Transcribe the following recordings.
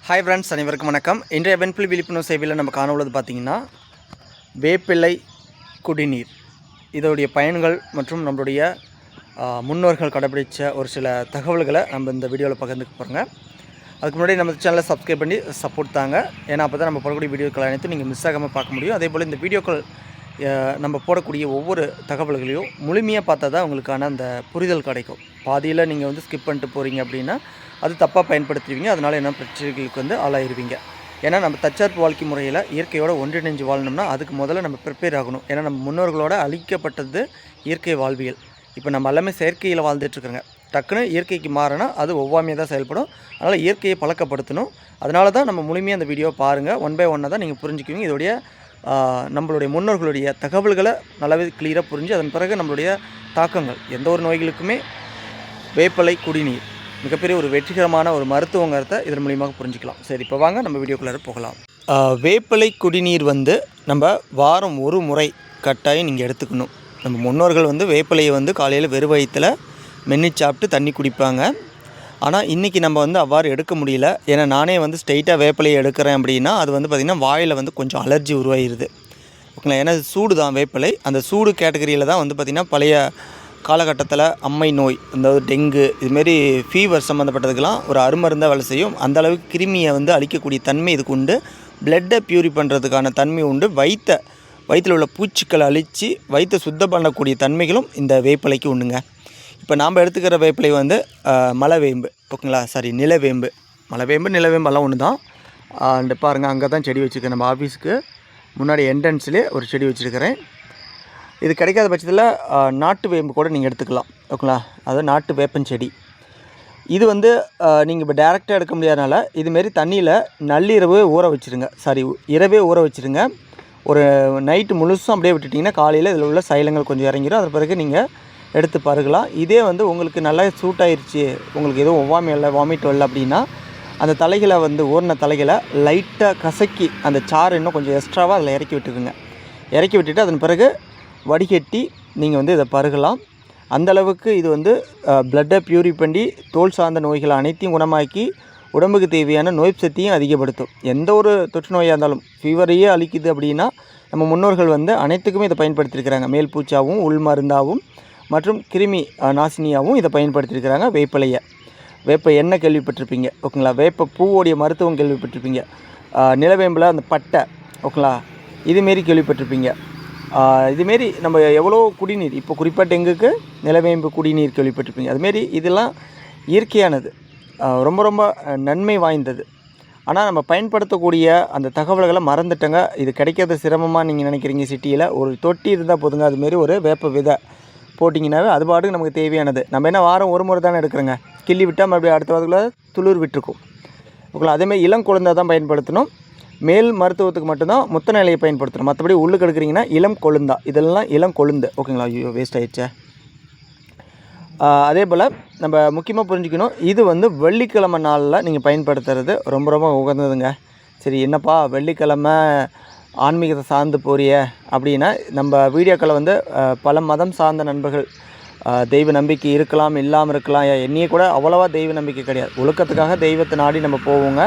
Hi friends, அனைவருக்கும் வணக்கம். இன்றைய வெண்புலி விழிப்புணர்வு சேவையில் நம்ம காண உள்ளது பார்த்திங்கன்னா வேப்பிலை குடிநீர். இதோடைய பயன்கள் மற்றும் நம்மளுடைய முன்னோர்கள் கடைபிடித்த ஒரு சில தகவல்களை நம்ம இந்த வீடியோவில் பகிர்ந்துக்க போகிறோங்க. அதுக்கு முன்னாடி நம்ம சேனலை சப்ஸ்கிரைப் பண்ணி சப்போர்ட் தாங்க. ஏன்னா அப்போ தான் நம்ம போடக்கூடிய வீடியோக்கள் அனைத்தும் நீங்கள் மிஸ் ஆகாமல் பார்க்க முடியும். அதே போல் இந்த வீடியோக்கள் நம்ம போடக்கூடிய ஒவ்வொரு தகவல்களையும் முழுமையாக பார்த்தா தான் உங்களுக்கான அந்த புரிதல் கிடைக்கும். பாதியில் நீங்கள் ஸ்கிப் பண்ணிட்டு போகிறீங்க அப்படின்னா அது தப்பாக பயன்படுத்துவீங்க. அதனால் என்ன பிரச்சனைகளுக்கு ஆளாயிருவீங்க. ஏன்னா நம்ம தற்சார்பு வாழ்க்கை முறையில் இயற்கையோட ஒன்றிணைஞ்சு வாழணும்னா அதுக்கு முதல்ல நம்ம ப்ரிப்பேர் ஆகணும். ஏன்னா நம்ம முன்னோர்களோட அழிக்கப்பட்டது இயற்கை வாழ்வியல். இப்போ நம்ம எல்லாமே செயற்கையில் வாழ்ந்துட்டுருக்குறோங்க. டக்குன்னு இயற்கைக்கு மாறினா அது ஒவ்வாமையாக தான் செயல்படும். அதனால் இயற்கையை பழக்கப்படுத்தணும். அதனால தான் நம்ம முழுமையாக அந்த வீடியோவை பாருங்கள். ஒன் பை ஒன்னாக தான் நீங்கள் புரிஞ்சுக்குவீங்க. இதோடைய நம்மளுடைய முன்னோர்களுடைய தகவல்களை நல்லாவே கிளியராக புரிஞ்சு அதன் பிறகு நம்மளுடைய தாக்கங்கள் எந்த ஒரு நோய்களுக்குமே வேப்பிலை குடிநீர் மிகப்பெரிய ஒரு வெற்றிகரமான ஒரு மருத்துவங்கிறத இதன் மூலியமாக புரிஞ்சுக்கலாம். சரி, இப்போ வாங்க நம்ம வீடியோக்குள்ளே போகலாம். வேப்பிலை குடிநீர் நம்ம வாரம் ஒரு முறை கட்டாயம் நீங்கள் எடுத்துக்கணும். நம்ம முன்னோர்கள் வேப்பிலையை காலையில் வெறும் வயிற்றில் மென்று சாப்பிட்டு தண்ணி குடிப்பாங்க. ஆனால் இன்றைக்கி நம்ம அவ்வாறு எடுக்க முடியல. ஏன்னா நானே ஸ்ட்ரெயிட்டாக வேப்பிலையை எடுக்கிறேன் அப்படின்னா அது பார்த்திங்கன்னா வாயில் கொஞ்சம் அலர்ஜி உருவாகிடுது. ஓகேங்களா? ஏன்னா சூடு தான் வேப்பிலை. அந்த சூடு கேட்டகரியில் தான் பார்த்திங்கன்னா பழைய காலகட்டத்தில் அம்மை நோய், இந்த டெங்கு, இதுமாரி ஃபீவர் சம்மந்தப்பட்டதுக்கெல்லாம் ஒரு அருமருந்தாக வேலை செய்யும். அந்தளவுக்கு கிருமியை அழிக்கக்கூடிய தன்மை இதுக்கு உண்டு. பிளட்டை பியூரி பண்ணுறதுக்கான தன்மை உண்டு. வயிற்றில் உள்ள பூச்சிக்களை அழித்து வயிற்றை சுத்தம் பண்ணக்கூடிய தன்மைகளும் இந்த வேப்பிலைக்கு உண்டுங்க. இப்போ நாம் எடுத்துக்கிற வேப்பிலை மலைவேம்பு, ஓகேங்களா? நிலவேம்பு. மலைவேம்பு நிலவேம்பெல்லாம் ஒன்று தான். அண்டு பாருங்கள், அங்கே தான் செடி வச்சுருக்கேன். நம்ம ஆஃபீஸுக்கு முன்னாடி என்ட்ரன்ஸ்லேயே ஒரு செடி வச்சுருக்கிறேன். இது கிடைக்காத பட்சத்தில் நாட்டு வேம்பு கூட நீங்கள் எடுத்துக்கலாம், ஓகேங்களா? அதாவது நாட்டு வேப்பன் செடி. இது நீங்கள் இப்போ டேரெக்டாக எடுக்க முடியாதனால இதுமாரி தண்ணியில் நள்ளிரவு ஊற வச்சுருங்க. இரவே ஊற வச்சுருங்க. ஒரு நைட்டு முழுசும் அப்படியே விட்டுட்டிங்கன்னா காலையில் இதில் உள்ள சைலங்கள் கொஞ்சம் இறங்கிடும். அது பிறகு நீங்கள் எடுத்து பருகலாம். இதே உங்களுக்கு நல்லா சூட் ஆயிடுச்சு, உங்களுக்கு எதுவும் ஒவ்வாமை இல்லை, வாமிட் வரல அப்படின்னா அந்த தலைகளை ஊறின தலைகளை லைட்டாக கசக்கி அந்த சாறு இன்னும் கொஞ்சம் எக்ஸ்ட்ராவாக அதில் இறக்கி விட்டுருங்க. இறக்கி விட்டுட்டு அதன் பிறகு வடிகட்டி நீங்கள் இதை பருகலாம். அந்தளவுக்கு இது பிளட்டை பியூரி பண்ணி தோல் சார்ந்த நோய்களை அனைத்தையும் குணமாக்கி உடம்புக்கு தேவையான நோய் சக்தியும் அதிகப்படுத்தும். எந்த ஒரு தொற்று நோயாக இருந்தாலும் ஃபீவரையே அழிக்குது அப்படின்னா நம்ம முன்னோர்கள் அனைத்துக்குமே இதை பயன்படுத்தியிருக்கிறாங்க. மேல் பூச்சாகவும் உள் மருந்தாகவும் மற்றும் கிருமி நாசினியாகவும் இதை பயன்படுத்தியிருக்கிறாங்க. வேப்ப எண்ணெய் கேள்விப்பட்டிருப்பீங்க, ஓகேங்களா? வேப்ப பூவோடைய மருத்துவம் கேள்விப்பட்டிருப்பீங்க. நிலவேம்பில் அந்த பட்டை, ஓகேங்களா? இதுமாரி கேள்விப்பட்டிருப்பீங்க. இதுமாரி நம்ம எவ்வளோ குடிநீர், இப்போ குறிப்பாக டெங்குக்கு நிலவேம்பு குடிநீர் கேள்விப்பட்டிருப்பீங்க. அதுமாரி இதெல்லாம் இயற்கையானது, ரொம்ப ரொம்ப நன்மை வாய்ந்தது. ஆனால் நம்ம பயன்படுத்தக்கூடிய அந்த தகவல்களை மறந்துட்டங்க. இது கிடைக்கிறது சிரமமாக நீங்கள் நினைக்கிறீங்க. சிட்டியில் ஒரு தொட்டி இருந்தால் போதுங்க. அதுமாரி ஒரு வேப்ப விதை போட்டிங்கன்னாவே அது பாட்டுக்கு நமக்கு தேவையானது. நம்ம என்ன வாரம் ஒரு முறை தானே எடுக்கிறோங்க. கிள்ளி விட்டால் மறுபடியும் அடுத்த வாரத்துக்குள்ள துளிர் விட்டுருக்கும், ஓகேங்களா? அதேமாதிரி இளம் குழந்தை தான் பயன்படுத்தணும். மேல் மருத்துவத்துக்கு மட்டும்தான் முத்தனை இலையை பயன்படுத்தணும். மற்றபடி உள்ளுக்கு எடுக்கிறீங்கன்னா இளம் கொழுந்தா, இதெல்லாம் இளம் கொழுந்து, ஓகேங்களா? ஐயோ, வேஸ்ட் ஆகிடுச்சே. அதே போல் நம்ம முக்கியமாக புரிஞ்சுக்கணும், இது வெள்ளிக்கிழமை நாளில் நீங்கள் பயன்படுத்துறது ரொம்ப ரொம்ப உகந்ததுங்க. சரி, என்னப்பா வெள்ளிக்கிழமை ஆன்மீகத்தை சார்ந்து போறிய அப்படின்னா நம்ம வீடியோக்களை பல மதம் சார்ந்த நண்பர்கள் தெய்வ நம்பிக்கை இருக்கலாம், இல்லாமல் இருக்கலாம். என்னையே கூட அவ்வளோவா தெய்வ நம்பிக்கை கிடையாது. ஒழுக்கத்துக்காக தெய்வத்தை நாடி நம்ம போவோங்க.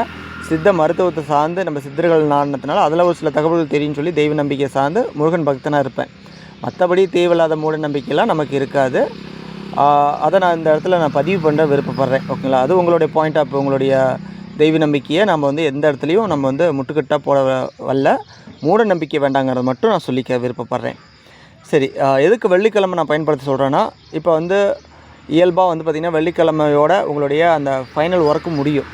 சித்த மருத்துவத்தை சார்ந்து நம்ம சித்தர்கள் நாடினதுனால அதில் ஒரு சில தகவல்கள் தெரியும்னு சொல்லி தெய்வ நம்பிக்கை சார்ந்து முருகன் பக்தனாக இருப்பேன். மற்றபடி தேவையில்லாத மூட நம்பிக்கையெல்லாம் நமக்கு இருக்காது. அதை நான் இந்த இடத்துல பதிவு பண்ண விருப்பப்படுறேன், ஓகேங்களா? அது உங்களுடைய பாயிண்ட் ஆஃப் உங்களுடைய தெய்வ நம்பிக்கையை நம்ம எந்த இடத்துலையும் நம்ம முட்டுக்கட்டாக போட வரல. மூட நம்பிக்கை வேண்டாங்கிறத மட்டும் நான் சொல்லிக்க விருப்பப்படுறேன். சரி, எதுக்கு வெள்ளிக்கிழமை நான் பயன்படுத்த சொல்கிறேன்னா, இப்போ இயல்பாக பார்த்திங்கன்னா வெள்ளிக்கிழமையோட உங்களுடைய அந்த ஃபைனல் ஒர்க்கு முடியும்,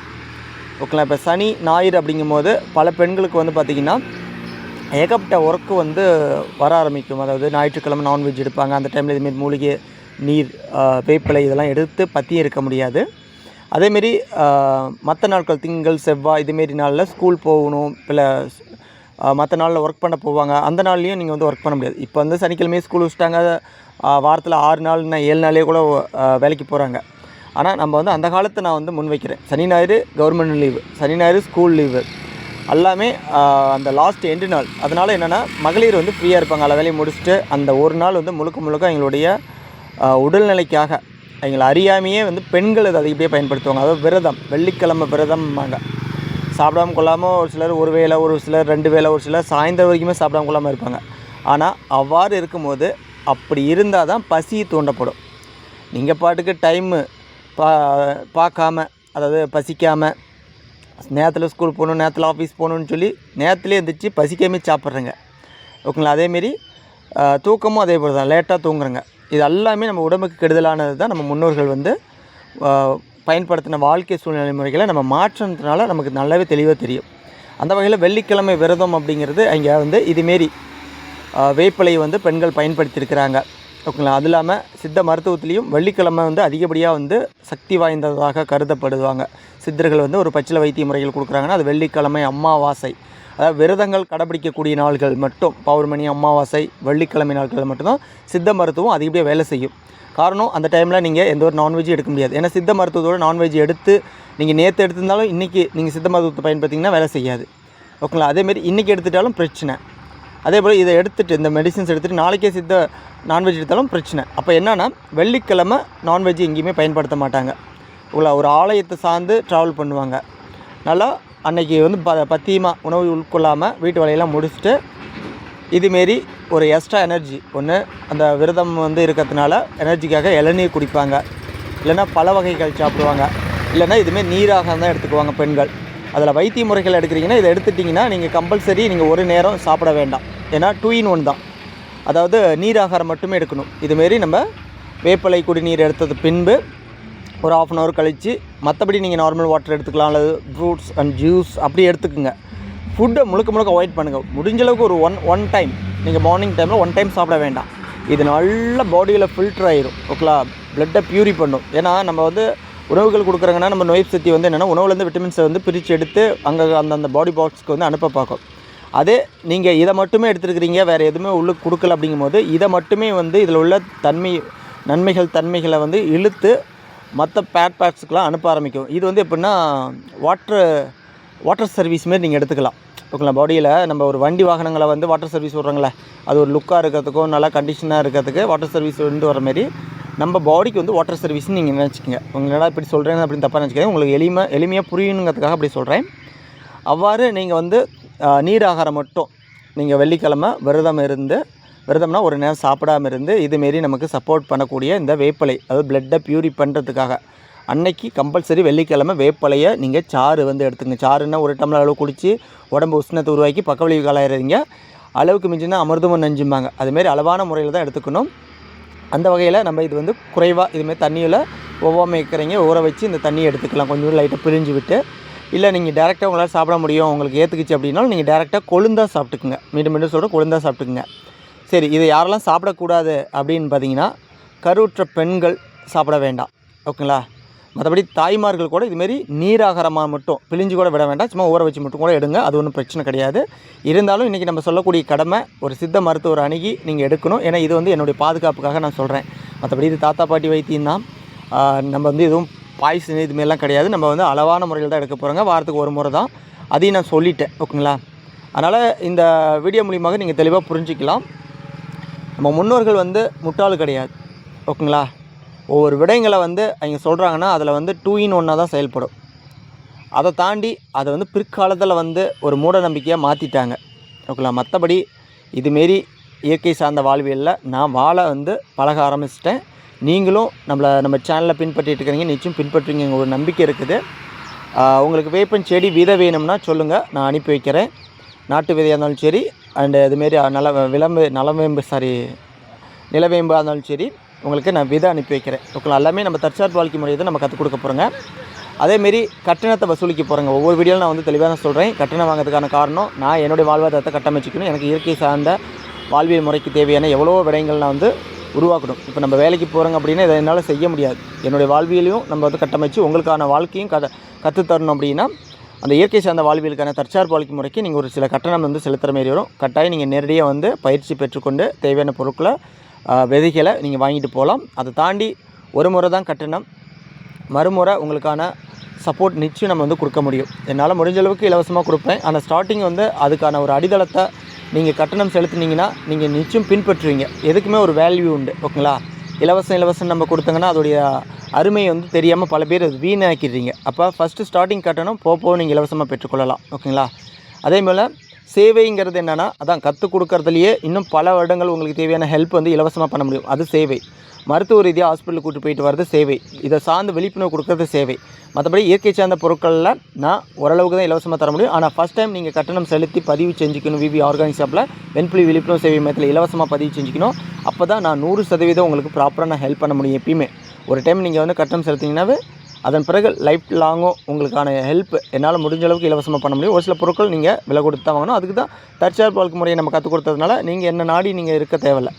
ஓகேங்களா? இப்போ சனி ஞாயிறு அப்படிங்கும்போது பல பெண்களுக்கு பார்த்திங்கன்னா ஏகப்பட்ட ஒர்க்கு வர ஆரம்பிக்கும். அதாவது ஞாயிற்றுக்கிழமை நான்வெஜ் எடுப்பாங்க. அந்த டைமில் இதுமாரி மூலிகை நீர், வேப்பிலை இதெல்லாம் எடுத்து பற்றியே இருக்க முடியாது. அதேமாரி மற்ற நாட்கள் திங்கள் செவ்வாய் இதுமாரி நாளில் ஸ்கூல் போகணும், இல்லை மற்ற நாளில் ஒர்க் பண்ண போவாங்க. அந்த நாள்லேயும் நீங்கள் ஒர்க் பண்ண முடியாது. இப்போ சனிக்கிழமையே ஸ்கூல் வச்சுட்டாங்க. வாரத்தில் 6 நாள்னா 7 நாளே கூட வேலைக்கு போகிறாங்க. ஆனால் நம்ம அந்த காலத்தை நான் முன் வைக்கிறேன். சனி ஞாயிறு கவர்மெண்ட் லீவு, சனி ஞாயிறு ஸ்கூல் லீவு எல்லாமே அந்த லாஸ்ட் எண்டு நாள். அதனால் என்னென்னா மகளிர் ஃப்ரீயாக இருப்பாங்க. alla வேலையை முடிச்சுட்டு அந்த ஒரு நாள் முழுக்க முழுக்க எங்களுடைய உடல்நிலைக்காக எங்களை அறியாமையே பெண்கள் அதை அதிகப்படியாக பயன்படுத்துவாங்க. அதாவது விரதம், வெள்ளிக்கிழமை விரதம்பாங்க. சாப்பிடாம கொள்ளாமல் ஒரு சிலர் ஒரு வேளை, ஒரு சிலர் 2 வேளை, ஒரு சிலர் சாயந்தரம் வரைக்குமே சாப்பிடாம கொள்ளாமல் இருப்பாங்க. ஆனால் அவ்வாறு இருக்கும்போது அப்படி இருந்தால் தான் பசி தூண்டப்படும். நீங்கள் பாட்டுக்கு டைமு பார்க்காம, அதாவது பசிக்காமல் நேரத்தில் ஸ்கூல் போகணும், நேரத்தில் ஆஃபீஸ் போகணுன்னு சொல்லி நேரத்துலேயே எழுந்திரிச்சு பசிக்காமே சாப்பிட்றேங்க. ஓகேங்களா? அதேமாரி தூக்கமும் அதே போல் தான், லேட்டாக தூங்குறேங்க. இது எல்லாமே நம்ம உடம்புக்கு கெடுதலானது தான். நம்ம முன்னோர்கள் வந்து பயன்படுத்தின வாழ்க்கை சூழ்நிலை முறைகளை நம்ம மாற்றினதுனால நமக்கு நல்லாவே தெளிவாக தெரியும். அந்த வகையில் வெள்ளிக்கிழமை விரதம் அப்படிங்கிறது அங்கே வந்து இதுமாரி வேப்பிலையை வந்து பெண்கள் பயன்படுத்தியிருக்கிறாங்க. ஓகேங்களா? அது இல்லாமல் சித்த மருத்துவத்துலேயும் வெள்ளிக்கிழமை வந்து அதிகப்படியாக வந்து சக்தி வாய்ந்ததாக கருதப்படுவாங்க. சித்தர்கள் வந்து ஒரு பச்சிலை வைத்திய முறைகள் கொடுக்குறாங்கன்னா அது வெள்ளிக்கிழமை, அமாவாசை, அதாவது விரதங்கள் கடைப்பிடிக்கக்கூடிய நாள்கள் மட்டும், பௌர்ணமி, அமாவாசை, வெள்ளிக்கிழமை நாட்கள் மட்டும்தான் சித்த மருத்துவம் அதிகப்படியாக வேலை செய்யும். காரணம், அந்த டைமில் நீங்கள் எந்த ஒரு நான்வெஜ்ஜும் எடுக்க முடியாது. ஏன்னா சித்த மருத்துவத்தோடு நான்வெஜ் எடுத்து நீங்கள் நேற்று எடுத்திருந்தாலும் இன்றைக்கி நீங்கள் சித்த மருத்துவத்தை பயன்படுத்திங்கன்னா வேலை செய்யாது. ஓகேங்களா? அதேமாரி இன்றைக்கி எடுத்துட்டாலும் பிரச்சனை. அதே போல் இதை எடுத்துகிட்டு, இந்த மெடிசின்ஸ் எடுத்துகிட்டு நாளைக்கே சித்த நான்வெஜ் எடுத்தாலும் பிரச்சனை. அப்போ என்னென்னா, வெள்ளிக்கிழமை நான்வெஜ் எங்கேயுமே பயன்படுத்த மாட்டாங்க. ஒரு ஆலயத்தை சார்ந்து ட்ராவல் பண்ணுவாங்க. நல்லா அன்றைக்கி வந்து பத்தியமாக உணவு உட்கொள்ளாமல் வீட்டு வேலையெல்லாம் முடிச்சுட்டு இதுமாரி ஒரு எக்ஸ்ட்ரா எனர்ஜி ஒன்று, அந்த விரதம் வந்து இருக்கிறதுனால எனர்ஜிக்காக இளநீர் குடிப்பாங்க, இல்லைன்னா பல வகைகள் சாப்பிடுவாங்க, இல்லைன்னா இதுமாரி நீராகாரம் தான் எடுத்துக்குவாங்க பெண்கள். அதில் வைத்திய முறைகள் எடுக்கிறீங்கன்னா இதை எடுத்துட்டிங்கன்னா நீங்கள் கம்பல்சரி நீங்கள் ஒரு நேரம் சாப்பிட வேண்டாம். ஏன்னா 2 in 1 தான். அதாவது நீராகாரம் மட்டுமே எடுக்கணும். இதுமாரி நம்ம வேப்பிலை குடிநீர் எடுத்தது பின்பு ஒரு 1/2 an hour கழித்து மற்றபடி நீங்கள் நார்மல் வாட்டர் எடுத்துக்கலாம், அல்லது ஃப்ரூட்ஸ் அண்ட் ஜூஸ் அப்படி எடுத்துக்குங்க. ஃபுட்டை முழுக்க அவாய்ட் பண்ணுங்கள். முடிஞ்சளவுக்கு ஒரு ஒன் டைம், நீங்கள் மார்னிங் டைமில் 1 time சாப்பிட வேண்டாம். இது நல்ல பாடியில் ஃபில்டர் ஆயிரும். ஓகேங்களா? பிளட்டை ப்யூரி பண்ணும். ஏன்னா நம்ம வந்து உணவுகள் கொடுக்குறாங்கன்னா நம்ம நோய் சக்தி வந்து என்னென்னா உணவுலேருந்து விட்டமின்ஸை வந்து பிரித்து எடுத்து அங்கே அந்த பாடி பார்ட்ஸ்க்கு வந்து அனுப்ப பார்க்கும். அதே நீங்கள் இதை மட்டுமே எடுத்துருக்கிறீங்க, வேறு எதுவுமே உள்ளுக்கு கொடுக்கல அப்படிங்கும்போது இதை மட்டுமே வந்து இதில் உள்ள தன்மைகளை வந்து இழுத்து மற்ற பேட்ஸ்க்கெலாம் அனுப்ப ஆரம்பிக்கும். இது வந்து எப்படின்னா வாட்டர் சர்வீஸ் மாரி நீங்கள் எடுத்துக்கலாம். ஓகேங்களா? பாடியில் நம்ம ஒரு வண்டி வாகனங்களை வந்து வாட்டர் சர்வீஸ் விட்றாங்களே, அது ஒரு லுக்காக இருக்கிறதுக்கும் நல்லா கண்டிஷனாக இருக்கிறதுக்கு வாட்டர் சர்வீஸ் வந்து வர மாரி நம்ம பாடிக்கு வந்து வாட்டர் சர்வீஸ்னு நீங்கள் நினச்சிக்கோங்க. உங்களோட இப்படி சொல்கிறேன் அப்படின்னு தப்பாக நினச்சிக்கிறேன். உங்களுக்கு எளிமையாக புரியணுங்கிறதுக்காக அப்படி சொல்கிறேன். அவ்வாறு நீங்கள் வந்து நீராகாரம் மட்டும் நீங்கள் வெள்ளிக்கிழமை விரதம்னா ஒரு நேரம் சாப்பிடாமல் இருந்து இதுமாரி நமக்கு சப்போர்ட் பண்ணக்கூடிய இந்த வேப்பிலை, அதாவது பிளட்டை ப்யூரி பண்ணுறதுக்காக அன்னைக்கு கம்பல்சரி வெள்ளிக்கிழமை வேப்பிலையை நீங்கள் சாறு வந்து எடுத்துங்க. சாறுன்னா 1 டம்ளர் அளவு குடித்து உடம்பு உஷ்ணத்தை உருவாக்கி பக்க விளைவுகள் ஆயிடுறீங்க. அளவுக்கு மிஞ்சினா அமிர்தமும் நஞ்சும்பாங்க. அதுமாரி அளவான முறையில் தான் எடுத்துக்கணும். அந்த வகையில் நம்ம இது வந்து குறைவாக இதுமாரி தண்ணியில் ஒவ்வாமல் இருக்கிறீங்க ஊற வச்சு இந்த தண்ணியை எடுத்துக்கலாம். கொஞ்சம் லைட்டாக பிரிஞ்சு விட்டு, இல்லை நீங்கள் டேரெக்டாக உங்களால் சாப்பிட முடியும், உங்களுக்கு ஏற்றுக்குச்சு அப்படின்னாலும் நீங்கள் டேரெக்டாக கொழுந்தாக சாப்பிட்டுக்குங்க. மீண்டும் சொல்கிற கொழுந்தாக சாப்பிட்டுக்குங்க. சரி, இதை யாரெல்லாம் சாப்பிடக்கூடாது அப்படின்னு பார்த்தீங்கன்னா, கருவுற்ற பெண்கள் சாப்பிட வேண்டாம். ஓகேங்களா? மற்றபடி தாய்மார்கள் கூட இதுமாரி நீராகாரமாக மட்டும் பிழிஞ்சு கூட விட வேண்டாம், சும்மா ஊற வச்சு மட்டும் கூட எடுங்க. அது ஒன்றும் பிரச்சனை கிடையாது. இருந்தாலும் இன்றைக்கி நம்ம சொல்லக்கூடிய கடமை ஒரு சித்த மருத்துவர் அணுகி நீங்கள் எடுக்கணும். ஏன்னா இது வந்து என்னுடைய பாதுகாப்புக்காக நான் சொல்கிறேன். மற்றபடி இது தாத்தா பாட்டி வைத்தியம் தான். நம்ம வந்து எதுவும் பாய்சன் இதுமாரிலாம் கிடையாது. நம்ம வந்து அளவான முறையில் தான் எடுக்க போகிறோங்க. வாரத்துக்கு 1 முறை தான். அதையும் நான் சொல்லிட்டேன். ஓகேங்களா? அதனால் இந்த வீடியோ மூலியமாக நீங்கள் தெளிவாக புரிஞ்சிக்கலாம். நம்ம முன்னோர்கள் வந்து முட்டாள் கிடையாது. ஓகேங்களா? ஒவ்வொரு விடயங்களை வந்து அவங்க சொல்கிறாங்கன்னா அதில் வந்து 2 in 1 தான் செயல்படும். அதை தாண்டி அதை வந்து பிற்காலத்தில் வந்து ஒரு மூட நம்பிக்கையாக மாற்றிட்டாங்க. ஓகேங்களா? மற்றபடி இதுமாரி இயற்கை சார்ந்த வாழ்வியலில் நான் வாழ வந்து பழக ஆரம்பிச்சிட்டேன். நீங்களும் நம்ம சேனலில் பின்பற்றிட்டு இருக்கிறீங்க, நிச்சயம் பின்பற்றுவீங்க ஒரு நம்பிக்கை இருக்குது. உங்களுக்கு வேப்பன் செடி விதை வேணும்னா சொல்லுங்கள், நான் அனுப்பி வைக்கிறேன். நாட்டு விதையாக இருந்தாலும் சரி, அண்டு இதுமாரி நிலவேம்பாக இருந்தாலும் சரி, உங்களுக்கு நான் விதை அனுப்பி வைக்கிறேன். ஓகேங்களா? எல்லாமே நம்ம தற்சார்பு வாழ்க்கை முறையை தான் நம்ம கற்றுக் கொடுக்க போகிறோங்க. அதேமாரி கட்டணத்தை வசூலிக்க போகிறேங்க. ஒவ்வொரு வீடியோவில் நான் வந்து தெளிவாக தான் சொல்கிறேன். கட்டணம் வாங்கிறதுக்கான காரணம், நான் என்னுடைய வாழ்வாதாரத்தை கட்டமைச்சிக்கணும். எனக்கு இயற்கை சார்ந்த வாழ்வியல் முறைக்கு தேவையான எவ்வளோ விடயங்கள் நான் வந்து உருவாக்கணும். இப்போ நம்ம வேலைக்கு போகிறோங்க அப்படின்னா இதை என்னால் செய்ய முடியாது. என்னுடைய வாழ்வியலையும் நம்ம வந்து கட்டமைச்சு உங்களுக்கான வாழ்க்கையும் கற்றுத்தரணும். அப்படின்னா அந்த இயற்கை சார்ந்த வாழ்வியலுக்கான தற்சார்பு வாழ்க்கை முறைக்கு நீங்கள் ஒரு சில கட்டணம் வந்து செலுத்துகிற மாரி வரும். கட்டாயம் நீங்கள் நேரடியாக வந்து பயிற்சி பெற்றுக்கொண்டு தேவையான பொருட்களை விதைகளை நீங்கள் வாங்கிட்டு போகலாம். அதை தாண்டி ஒரு முறை தான் கட்டணம், மறுமுறை உங்களுக்கான சப்போர்ட் நிச்சயம் நம்ம வந்து கொடுக்க முடியும். என்னால் முடிஞ்ச அளவுக்கு இலவசமாக கொடுப்பேன். ஆனால் ஸ்டார்டிங் வந்து அதுக்கான ஒரு அடித்தளத்தை நீங்கள் கட்டணம் செலுத்துனீங்கன்னா நீங்கள் நிச்சயம் பின்பற்றுவீங்க. எதுக்குமே ஒரு வேல்யூ உண்டு. ஓகேங்களா? இலவசம் நம்ம கொடுத்தங்கன்னா அதோடைய அருமை வந்து தெரியாமல் பல பேர் அது வீணாக்கிடுறீங்க. அப்போ ஃபஸ்ட்டு ஸ்டார்டிங் கட்டணம் போக நீங்கள் இலவசமாக பெற்றுக்கொள்ளலாம். ஓகேங்களா? அதே போல் சேவைங்கிறது என்னென்னா, அதான் கற்றுக் கொடுக்கறதுலையே இன்னும் பல வருடங்கள் உங்களுக்கு தேவையான ஹெல்ப் வந்து இலவசமாக பண்ண முடியும். அது சேவை. மருத்துவ ரீதியாக ஹாஸ்பிட்டலுக்கு கூட்டு போயிட்டு வர்றது சேவை. இதை சார்ந்து விழிப்புணர்வு கொடுக்கறது சேவை. மற்றபடி இயற்கை சார்ந்த பொருட்களில் நான் ஓரளவுக்கு தான் இலவசமாக தர முடியும். ஆனால் ஃபஸ்ட் டைம் நீங்கள் கட்டணம் செலுத்தி பதிவு செஞ்சுக்கணும். விவி ஆர்கானிக் ஷாப்பில் வெண்புலி விழிப்புணர்வு சேவை மையத்தில் இலவசமாக பதிவு செஞ்சுக்கணும். அப்போ தான் நான் 100% உங்களுக்கு ப்ராப்பராக நான் ஹெல்ப் பண்ண முடியும். எப்பயுமே ஒரு டைம் நீங்கள் வந்து கட்டணம் செலுத்திங்கன்னாவே அதன் பிறகு லைஃப் லாங்கும் உங்களுக்கான ஹெல்ப் என்னால் முடிஞ்ச அளவுக்கு இலவசமாக பண்ண முடியும். ஒரு சில பொருட்கள் நீங்கள் விலை கொடுத்து தான் வாங்கணும். அதுக்கு தான் தற்சார்பு வாழ்க்கை முறையை நம்ம கற்றுக் கொடுத்ததுனால நீங்கள் என்ன நாடி நீங்கள் இருக்க தேவையில்லை,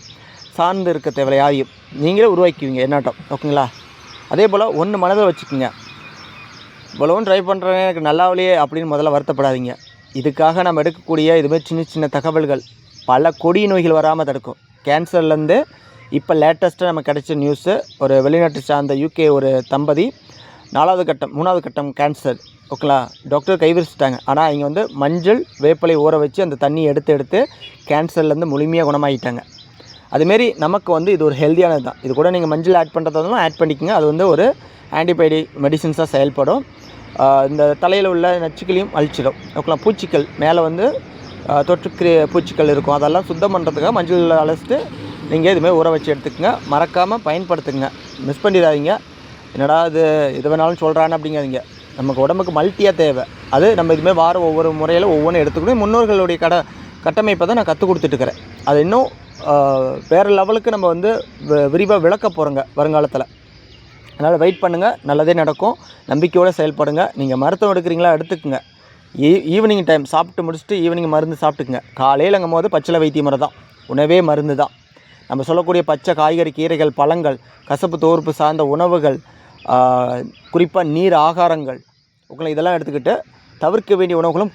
சார்ந்து இருக்க தேவையில்லை. யாரையும் நீங்களே உருவாக்கிக்குவீங்க என்னாட்டம். ஓகேங்களா? அதே போல் ஒன்று மனதில் வச்சுக்கோங்க, இவ்வளவும் ட்ரை பண்ணுறேன் எனக்கு நல்லாவிலையே அப்படின்னு முதல்ல வருத்தப்படாதீங்க. இதுக்காக நம்ம எடுக்கக்கூடிய இதுமாதிரி சின்ன சின்ன தகவல்கள் பல கொடிய நோய்கள் வராமல் தடுக்கும். கேன்சர்லேருந்து இப்போ லேட்டஸ்ட்டாக நம்ம கிடைச்ச நியூஸு, ஒரு வெளிநாட்டு சார்ந்த UK ஒரு தம்பதி 3வது கட்டம் கேன்சர். ஓகேங்களா? டாக்டர் கைவிரிச்சிட்டாங்க. ஆனால் இங்கே வந்து மஞ்சள் வேப்பிலை ஊற வச்சு அந்த தண்ணியை எடுத்து கேன்சர்லேருந்து முழுமையாக குணமாகிட்டாங்க. அதுமாரி நமக்கு வந்து இது ஒரு ஹெல்த்தியானது தான். இது கூட நீங்கள் மஞ்சள் ஆட் பண்ணுறதாலும் ஆட் பண்ணிக்கோங்க. அது வந்து ஒரு ஆன்டிபயோட்டிக் மெடிசின்ஸாக செயல்படும். இந்த தலையில் உள்ள நச்சுக்களையும் அழிச்சிடும். ஓகேங்களா? பூச்சிகள் மேலே வந்து தொற்று பூச்சிகள் இருக்கும், அதெல்லாம் சுத்தம் பண்ணுறதுக்காக மஞ்சள் அழைச்சிட்டு நீங்கள் இதுமாதிரி ஊற வச்சு எடுத்துக்கோங்க. மறக்காமல் பயன்படுத்துங்க. மிஸ் பண்ணிடாதீங்க. என்னடா இது வேணாலும் சொல்கிறான்னு அப்படிங்காதீங்க. நமக்கு உடம்புக்கு மல்ட்டியாக தேவை. அது நம்ம இதுமாதிரி வாரம் ஒவ்வொரு முறையில் ஒவ்வொன்றும் எடுத்துக்கணும். முன்னோர்களுடைய கட்டமைப்பை தான் நான் கற்றுக் கொடுத்துட்டுருக்கிறேன். அது இன்னும் வேறு லெவலுக்கு நம்ம வந்து விரிவாக விளக்க போகிறோங்க வருங்காலத்தில். அதனால் வெயிட் பண்ணுங்கள், நல்லதே நடக்கும். நம்பிக்கையோடு செயல்படுங்க. நீங்கள் மருத்துவம் எடுக்கிறீங்களா எடுத்துக்குங்க. ஈவினிங் டைம் சாப்பிட்டு முடிச்சுட்டு ஈவினிங் மருந்து சாப்பிட்டுக்குங்க. காலையிலங்கும் போது பச்சிலை வைத்திய முறை தான், உணவே மருந்து தான். நம்ம சொல்லக்கூடிய பச்சை காய்கறி, கீரைகள், பழங்கள், கசப்பு தோறுப்பு சார்ந்த உணவுகள், குறிப்பாக நீர் ஆகாரங்கள், ஓகேங்களா, இதெல்லாம் எடுத்துக்கிட்டு தவிர்க்க வேண்டிய உணவுகளும்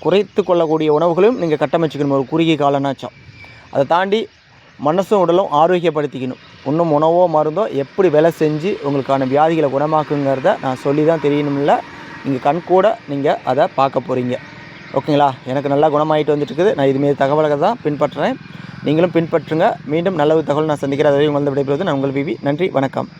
குறைத்து கொள்ளக்கூடிய உணவுகளையும் நீங்கள் கட்டமைச்சிக்கணும் ஒரு குறுகிய காலனாச்சும். அதை தாண்டி மனசும் உடலும் ஆரோக்கியப்படுத்திக்கணும். இன்னும் உணவோ மருந்தோ எப்படி வேலை செஞ்சு உங்களுக்கான வியாதிகளை குணமாக்குங்கிறத நான் சொல்லி தான் தெரியணும்ல. நீங்கள் கண் கூட நீங்கள் அதை பார்க்க போகிறீங்க. ஓகேங்களா? எனக்கு நல்லா குணமாகிட்டு வந்துட்டுருக்குது. நான் இதுமாரி தகவல்களை தான் பின்பற்றுறேன். நீங்களும் பின்பற்றுங்க. மீண்டும் நல்ல ஒரு தகவல் நான் சந்திக்கிறேன். அதை உங்களது விடைபெறுவது நான் உங்கள் விவி. நன்றி, வணக்கம்.